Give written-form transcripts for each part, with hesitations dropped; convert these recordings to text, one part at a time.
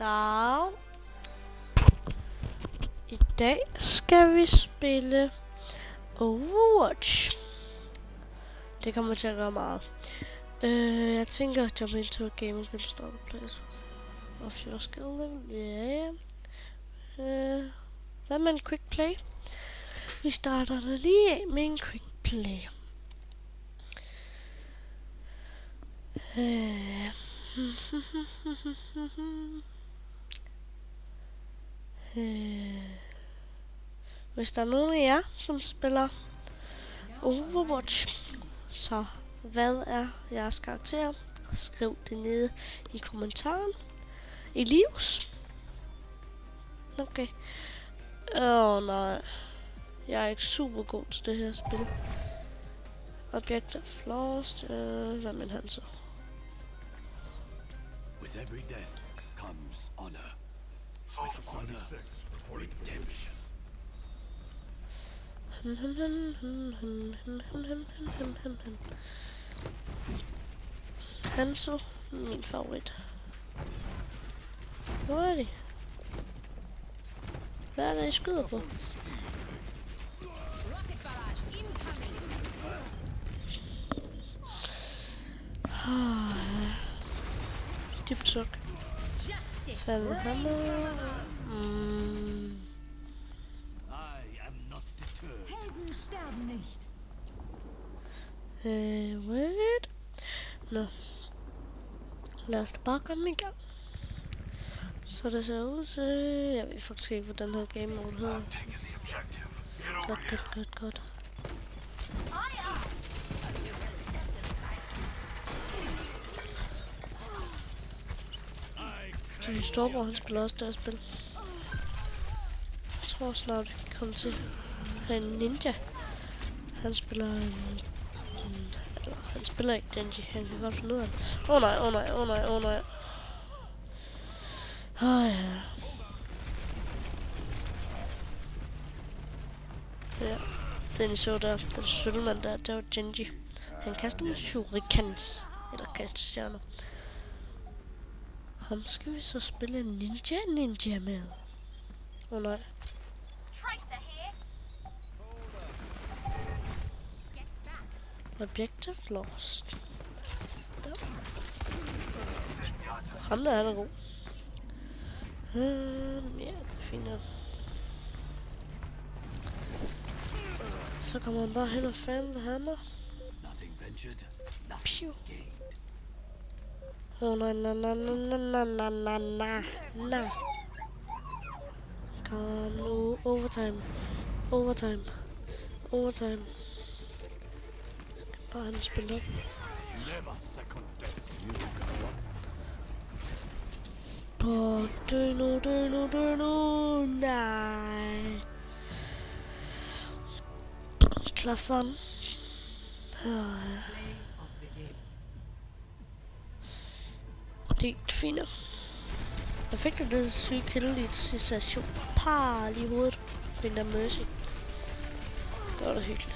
Dag. I dag skal vi spille Overwatch. Det kommer til at gøre meget. Jeg tænker at jump into a game against other players of your skill level. Ja. Hvad med en quick play? Vi starter da lige af med en quick play. Hvis der er nogen af jer, som spiller Overwatch, så hvad er jeres karakter? Skriv det nede i kommentaren. Elius? Okay. Nej. Jeg er ikke super god til det her spil. Objekt of lost. Hvad med han så? With every death comes honor. With honor, redemption. Hanzo, min favorit. Hvor er de? Hvad er der, I skyder på? Dybt suk. Faldet hammer. I am not deterred. Helden sterben nicht. Wait. Nå. Lad os da bare komme i gang. Så det ser ud til... Jeg ved faktisk ikke, hvordan den her game mode hedder. Godt. Min storebror, han spiller også det her spil. Jeg tror snart, vi kan komme til at have en ninja. Han spiller eller, han spiller ikke Genji, han kan godt finde ud af det. Åh nej. Ja. Ja, den I så der, den sølvmand der, det var Genji. Han kaster med shurikens, eller kastestjerner. Ham skal vi så spille ninja med. Nej. Objective lost. Der. Ham der, han er god. Ja, det er fint. Så kommer han bare hen og falde hammer. Nothing ventured, nothing gained. Nej. Kom nu, overtime. Bare han spiller op. Never second best. You go on. Dø nu. Nej. Klassen. Det er fint. Jeg fik det syge kill i situation. Lige i hovedet. Den der Mercy. Det var da hyggeligt.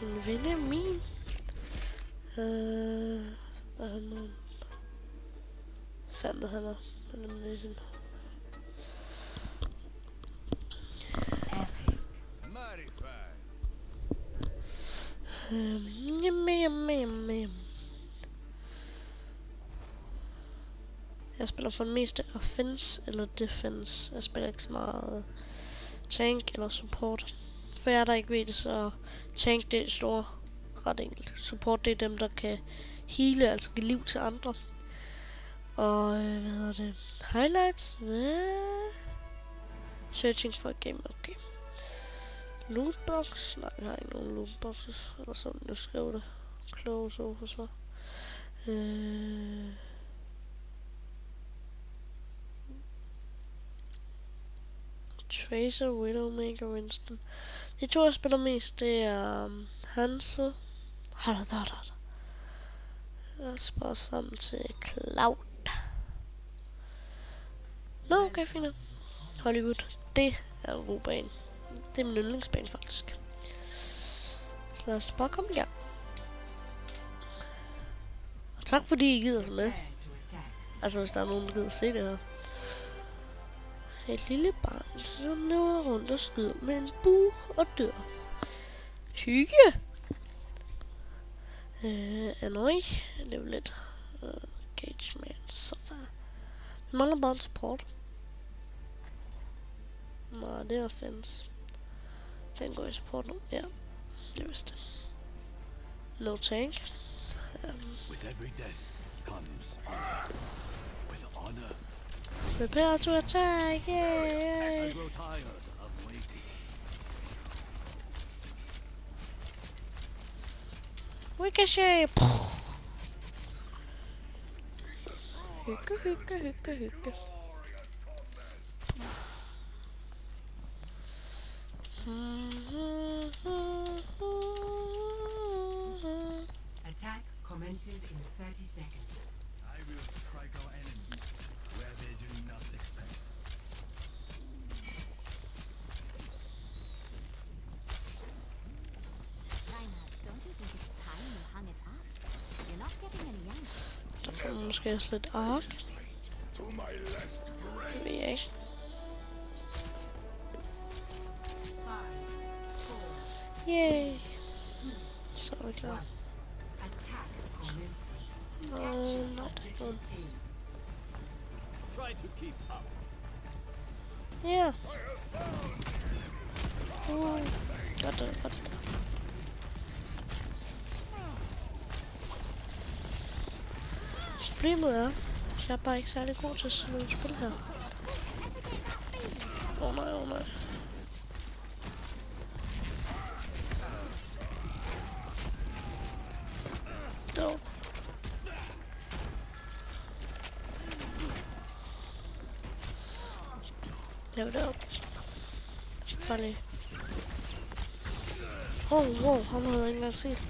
En ven af min. Der er nogen. Fandt han er. Jeg spiller for det meste offense eller defense. Jeg spiller ikke så meget tank eller support. For jer der ikke ved det, så tank det er store ret enkelt. Support det er dem der kan heale, altså give liv til andre. Og hvad hedder det? Highlights? Hvad? Searching for a game, okay. Lootbox? Nej, jeg har ikke nogen lootboxes. Eller sådan, du skrev det. Close over så. Tracer, Widowmaker, Winston. De to jeg spiller mest, det er Hanzo. Jeg sparer sammen til Cloud. Nå, okay, fint. Hollywood, det er en god bane. Det er min yndlingsbane faktisk. Så lad os bare komme i gang. Tak fordi I gider sig med. Altså hvis der er nogen, der gider se det her. Et lille barn, som løber rundt og skyder med en bue og dør. Hygge! Annoy. Level 1. Cage man. Sofa. Vi mangler bare en support. Nej, det er offense. Den går i support nu. Ja, det vidste det. No tank. With every death comes honor. With honor, Prepare to attack! I Yay! grow tired of waiting. Ricochet! Hygge, hygge, hygge, hygge. Attack commences in 30 seconds. I will strike our enemies where they do not expect. Reinhard, don't you think it's time you hung it up? You're not getting any younger. Der kommer måske også lidt ark. Det ved jeg ikke. 5, 4, Yay! Så er vi klar. attack commencing. Nej, det er godt. Try to keep up. Ja. Godt det, godt det. Problemet er, at jeg er bare ikke særlig god til sådan nogle spil her. Åh nej, åh nej. Dog. Jeg vil derop. Bare lige. Wow, ham havde jeg ikke engang set.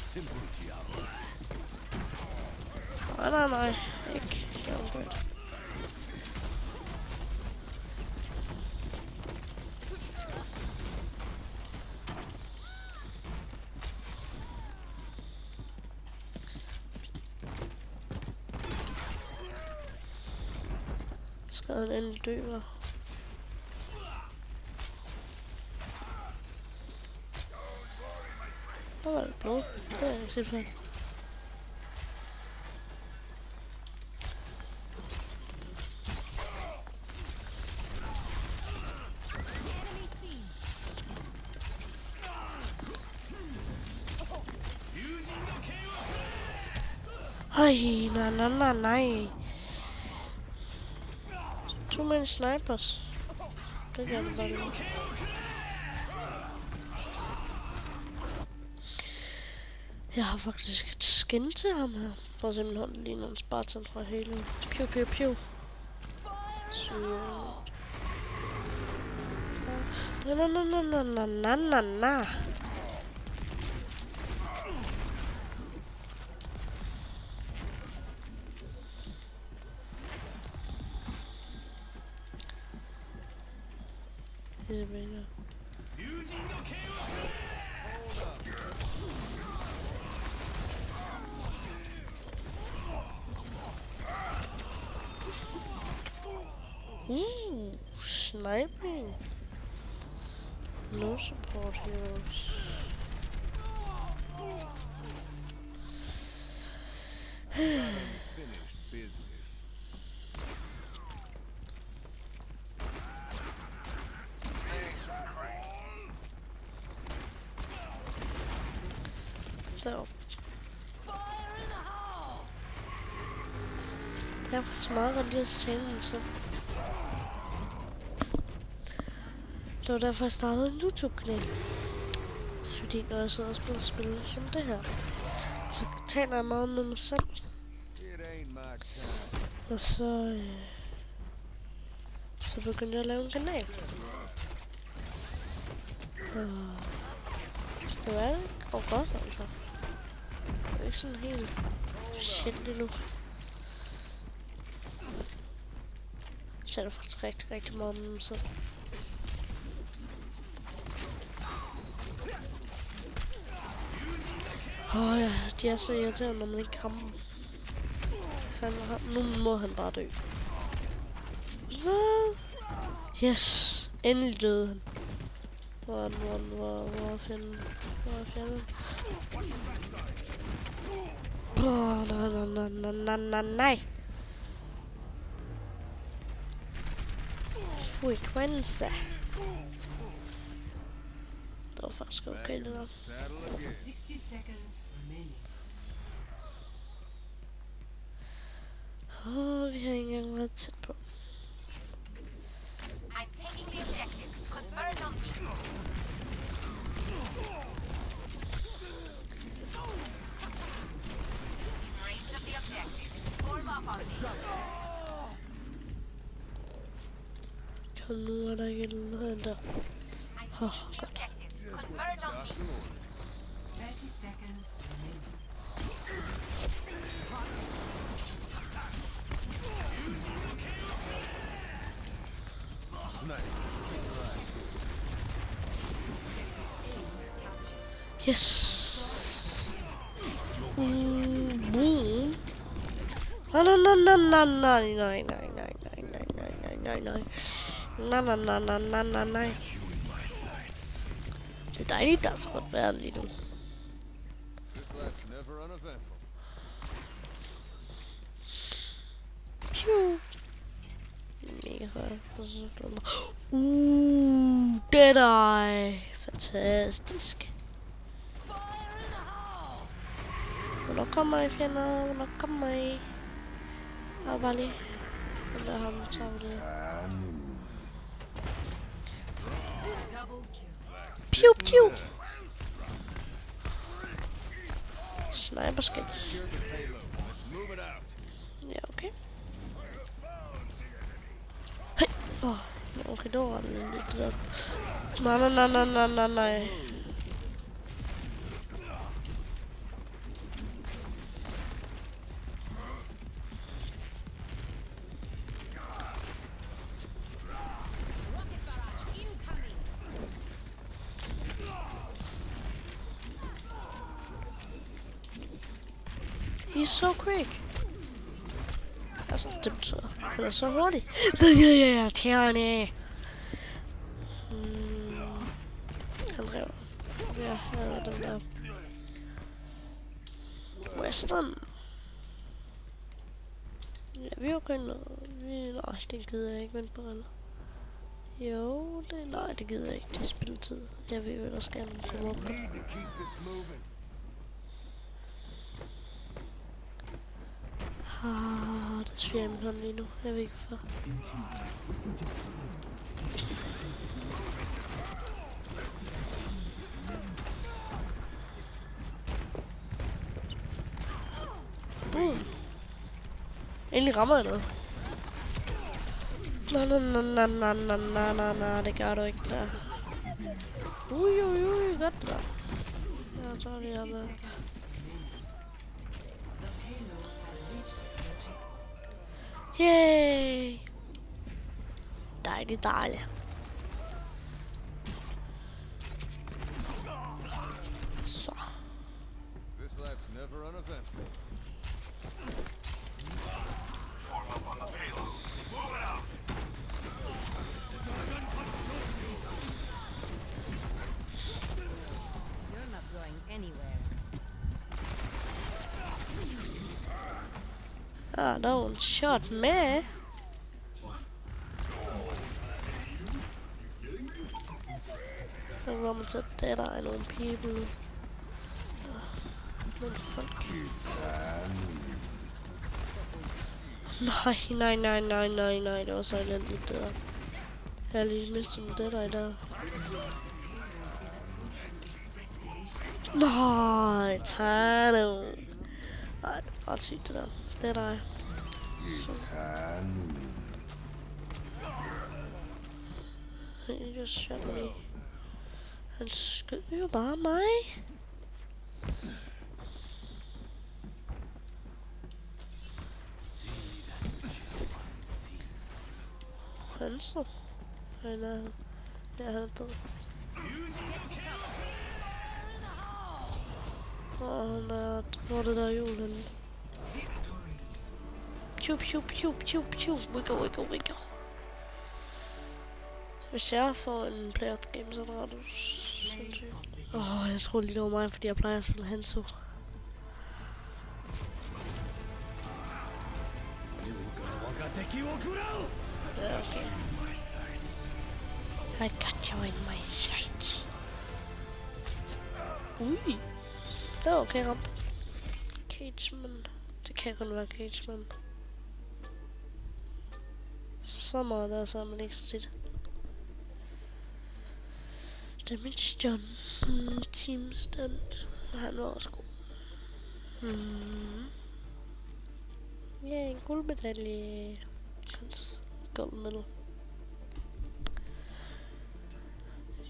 Simple, Giaro. Nej. Ikke. Det var godt. Skal han endelig dø, hva'? Der var det blod. Det har jeg ikke set før. Ej, nej. Too many snipers. Det kan jeg bare lide. Jeg har faktisk et skin til ham her. Bare simpelthen lige nogle Spartan fra hele. Pew. Så. Na. Isabella. Sniping. No support heroes. Finished business. Derop. Det er faktisk meget godt lige at se dem så. Det var derfor jeg startede en YouTube-kanal. Fordi når jeg sidder og spiller spil som det her, så taler jeg meget med mig selv. Og så begyndte jeg at lave en kanal. Det var det går godt altså. Det er ikke sådan helt shit lige nu. Så er det faktisk rigtig meget med mig selv. Ja, de er så irriterende, når man ikke rammer dem. Nu må han bare dø. Hvad? Yes! Endelig døde han. Hvor er fjenden? Hvor er fjenden? Nej. Frekvense. Det var faktisk okay, det der. 60 seconds remaining. Vi har ikke engang været tæt på. I'm taking the objective. Convert on me. Range of the objective. Form up on me. Kom nu, er der ikke noget der. I'm taking the objective. Convert on me. 30 seconds remaining. Yes! Boom! Nej. Det er dejligt, der er så godt vejr lige nu. Phew. Mega højt. Deadeye. Fantastisk. Hvornår kommer I, fjender? Hvornår kommer I? Bare lige. Den der ham tager vi det. Pew pew! Sniper skills. Ja, okay. Hej! Okay, det var lidt det der. Nej. He's so quick. Altså, det betyder, han er så hurtig. Ja, tjerne. Han rev. Ja, jeg havde den der. Western. Ja, vi er okay noget. Nej, det gider jeg ikke vente på alle. Jo, nej, det gider jeg ikke. Det er spilletid. Jeg ved, hvad der skal komme op på. Det sviger i min hånd lige nu. Jeg ved ikke hvorfor. Boom. Endelig rammer jeg noget. Nej, det gør du ikke der. Ui, godt der. Jeg tager det her med. Yay! Dejligt. Så. This lap's never uneventful. You're not going anywhere. Der var en shot med. Så kommer til at der er nogle people. Nogle folk. Nej, det var så elendigt det der. Jeg har lige mistet med det der. Nej, Tano. Nej, det er ret sygt det der. Det der. Jeg shot me. Han skød jo bare mig. Hanso. Han er... Ja, han er død. Og hvor er det der hjul henne? Piu, piu, piu, piu, piu. Wiggle, wiggle, wiggle. Hvis jeg får en player of the game, så er det ret sindssygt. Jeg tror lige det var mig, fordi jeg plejer at spille Hanzo. Ja, okay. I got you in my sights. Ui. Det var okay ramt. Cageman. Det kan kun være Cageman. Så meget der så man ikke tit. Damage done. Team stand. Han var også god. Ja, en guldmedalje. Hans gold medal.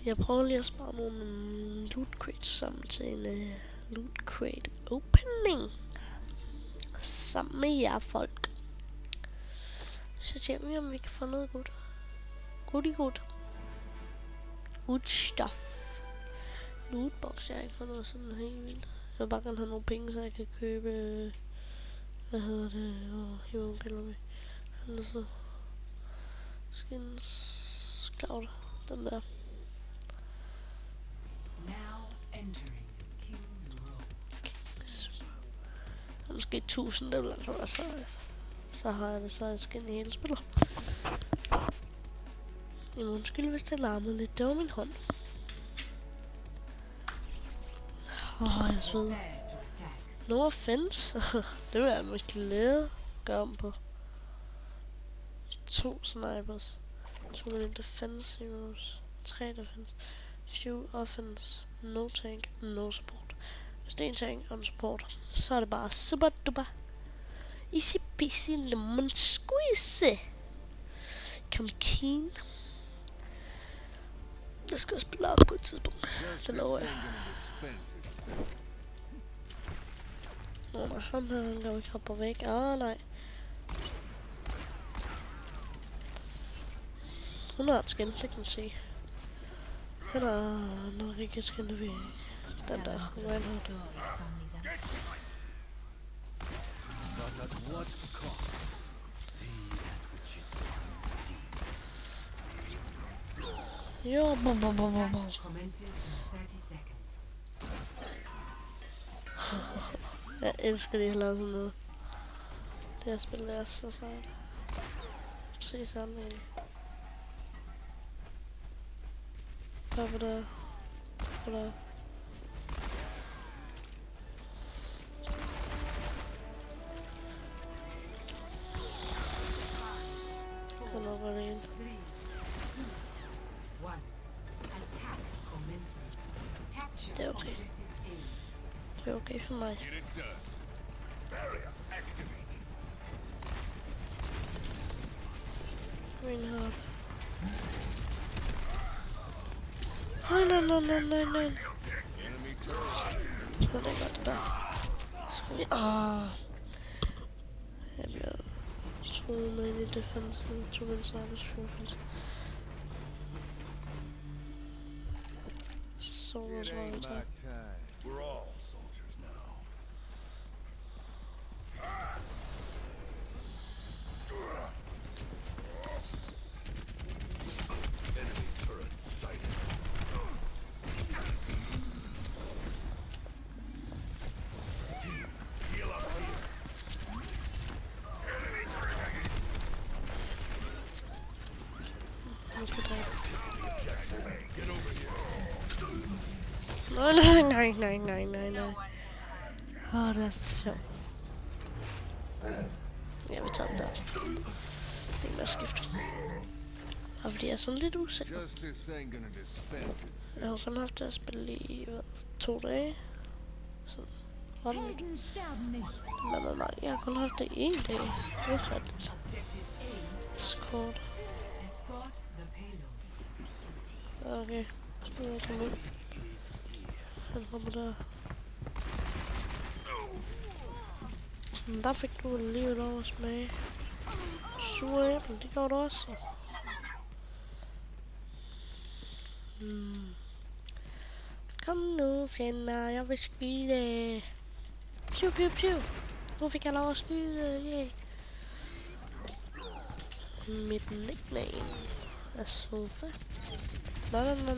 Jeg prøver lige at spare nogle loot crates sammen til en loot crate opening. Sammen med jer folk. Så ser vi om vi kan få noget godt. Godt. Good stuff. Lootbox, jeg har ikke fået noget sådan helt vildt. Jeg vil bare gerne have nogle penge, så jeg kan købe... hvad hedder det? Hero Gallery. Altså... Skins... Cloud. Den der. Måske 1000, det vil altså være så har jeg det så jeg skin i hele spillet. Jamen undskyld, hvis det larmede lidt. Det var min hånd. Jeg sveder. No offense. Det vil jeg med glæde gøre om på. 2 snipers. 2 defense heroes. 3 defense. Few offense. No tank. No support. Hvis det er en tank og en support, så er det bare super duper. Easy peasy lemon squeeze. Kom keen. Jeg skal også spille op på et tidspunkt. Det lover jeg. Nej, ham her, han kan jo ikke hoppe væk. Nej. Hun har et skin, det kan man se. Han har nok ikke et skin, det ved jeg ikke. Den der, Reinhardt. Jo, jeg elsker det, jeg laver sådan noget. Det her spil er så sejt. Se sådan en. Hvad der? Han er bare igen. Det er okay. Det er okay for mig. Reinhardt. Nej. Det er godt det der. Skal vi... Jeg bliver 2 med i defense, 2 med i service offense. Så var det meget. We're all soldiers now. Enemy turret sighted. Heal up here. Enemy turret. Get over here. Nej. Det er så sjovt. Jeg vil tage den der. Det er bare skift. Og fordi jeg er sådan lidt usikker. Jeg har kun haft det at spille i 2 dage. Sådan. Men nej, jeg har kun haft det i 1 dag. Det er fattigt. Skort. Okay. Nu kommer ud. Han kommer der. Men der fik du alligevel over smag. Sure æble, det gjorde du også. Kom nu, fjender, jeg vil skyde. Piu, piu, piu. Nu fik jeg lov at skyde, yeah. Mit nickname er Sofa. Nej. Nej.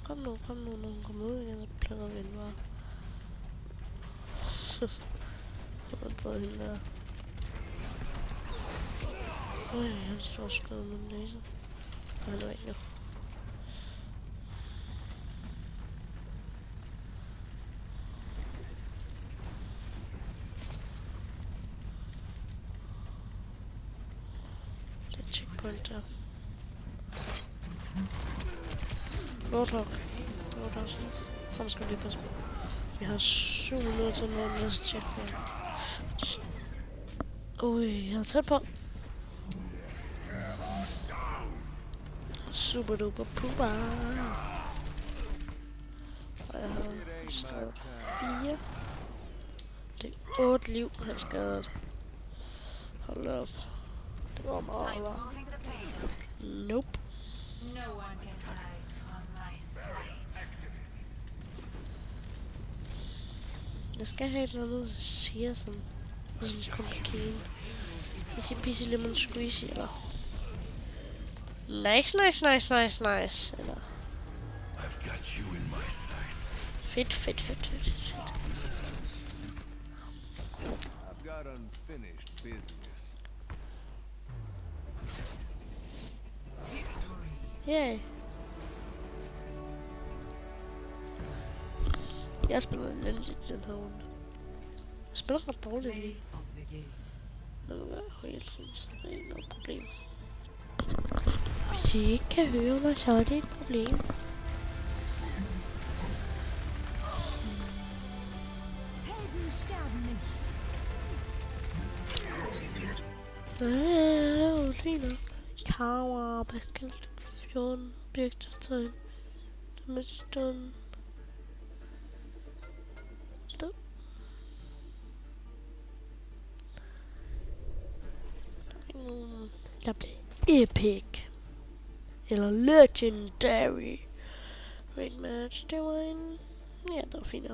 Kom nu, nogen kommer ud igen, og plukker vi en var. Jeg prøver hende der. Han står sgu med en laser. Og han er væk nu. Det er checkpoint der. Roadhog. Ham skal vi lige passe på. Vi har 7 minutter til noget næste checkpoint. Ui, jeg er tæt på. Super duper pupa. Og jeg har skadet 4. Det er 8 liv, jeg har skadet. Hold op. Det var meget varmt. Nope. No one can hide from my sight. Jeg skal have et eller andet siger som kokain. Easy peasy lemon squeezy eller nice. Eller I've got you in my sights. fedt. I've got unfinished business. Yeah. Jeg spiller elendigt den her runde. Jeg spiller ret dårligt lige. Of the game. Det vil være hele tiden, så det er ikke noget problem. Hvis I ikke kan høre mig, så er det et problem. Helden sterben nicht. Det var lige nok. Kamera, Pascal 14, objektivtegn. Dimension. Stop. Der blev epic. Eller legendary. Raid match, det var en... Ja, det var fint.